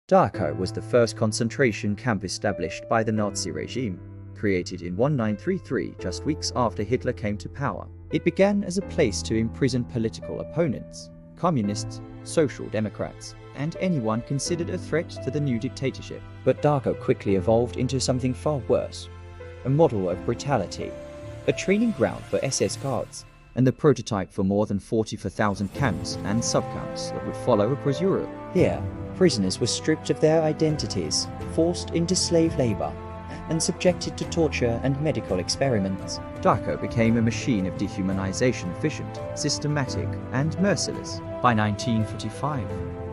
Dachau was the first concentration camp established by the Nazi regime. Created in 1933, just weeks after Hitler came to power, it began as a place to imprison political opponents, communists, social democrats, and anyone considered a threat to the new dictatorship. But Dachau quickly evolved into something far worse, a model of brutality, a training ground for SS guards, and the prototype for more than 44,000 camps and subcamps that would follow across Europe. Here, prisoners were stripped of their identities, forced into slave labor, and subjected to torture and medical experiments. Dachau became a machine of dehumanization, efficient, systematic, and merciless. By 1945,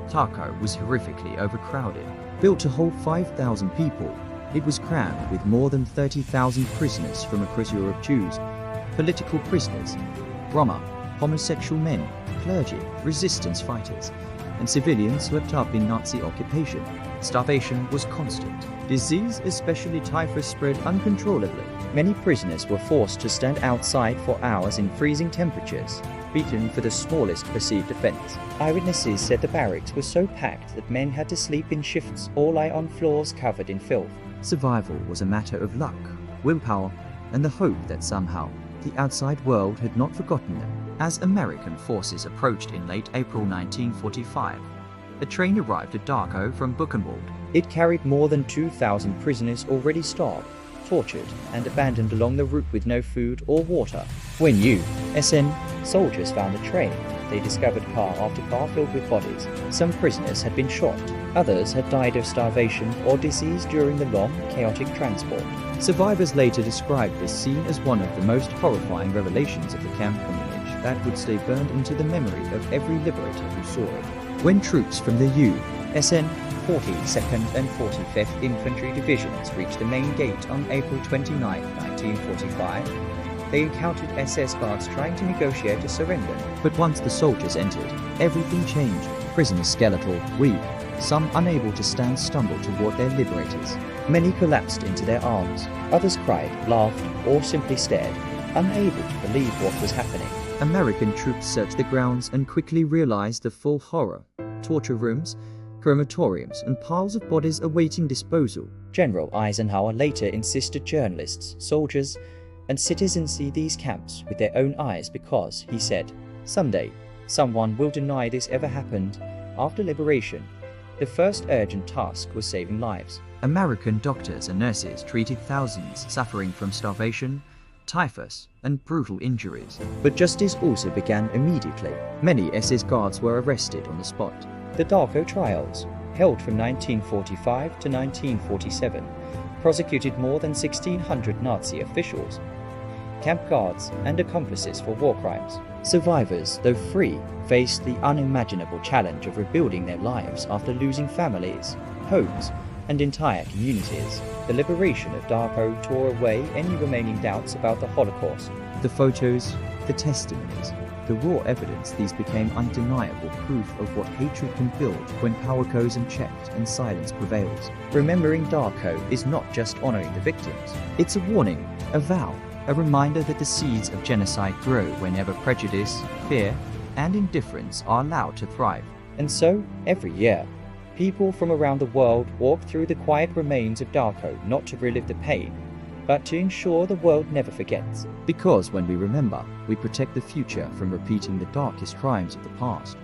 Dachau was horrifically overcrowded. Built to hold 5,000 people, it was crammed with more than 30,000 prisoners from across Europe: Jews, political prisoners, Roma, homosexual men, clergy, resistance fighters, and civilians swept up in Nazi occupation. Starvation was constant. Disease, especially typhus, spread uncontrollably. Many prisoners were forced to stand outside for hours in freezing temperatures, beaten for the smallest perceived offense. Eyewitnesses said the barracks were so packed that men had to sleep in shifts or lie on floors covered in filth. Survival was a matter of luck, willpower, and the hope that somehow the outside world had not forgotten them. As American forces approached in late April 1945, a train arrived at Dachau from Buchenwald. It carried more than 2,000 prisoners already starved, tortured, and abandoned along the route with no food or water. When SN soldiers found the train, they discovered car after car filled with bodies. Some prisoners had been shot, others had died of starvation or disease during the long, chaotic transport. Survivors later described this scene as one of the most horrifying revelations of the camp, an image that would stay burned into the memory of every liberator who saw it. When troops from the SN 42nd and 45th Infantry Divisions reached the main gate on April 29, 1945, they encountered SS guards trying to negotiate a surrender. But once the soldiers entered, everything changed. Prisoners skeletal, weak, some unable to stand, stumbled toward their liberators. Many collapsed into their arms. Others cried, laughed, or simply stared, unable to believe what was happening. American troops searched the grounds and quickly realized the full horror. Torture rooms, crematoriums, and piles of bodies awaiting disposal. General Eisenhower later insisted journalists, soldiers, and citizens see these camps with their own eyes because, he said, someday, someone will deny this ever happened. After liberation, the first urgent task was saving lives. American doctors and nurses treated thousands suffering from starvation, typhus, and brutal injuries. But justice also began immediately. Many SS guards were arrested on the spot. The Dachau trials, held from 1945 to 1947, prosecuted more than 1,600 Nazi officials, camp guards, and accomplices for war crimes. Survivors, though free, faced the unimaginable challenge of rebuilding their lives after losing families, homes, and entire communities. The liberation of Dachau tore away any remaining doubts about the Holocaust. The photos, the testimonies, the raw evidence, these became undeniable proof of what hatred can build when power goes unchecked and silence prevails. Remembering Dachau is not just honoring the victims. It's a warning, a vow, a reminder that the seeds of genocide grow whenever prejudice, fear, and indifference are allowed to thrive. And so, every year, people from around the world walk through the quiet remains of Dachau not to relive the pain, but to ensure the world never forgets. Because when we remember, we protect the future from repeating the darkest crimes of the past.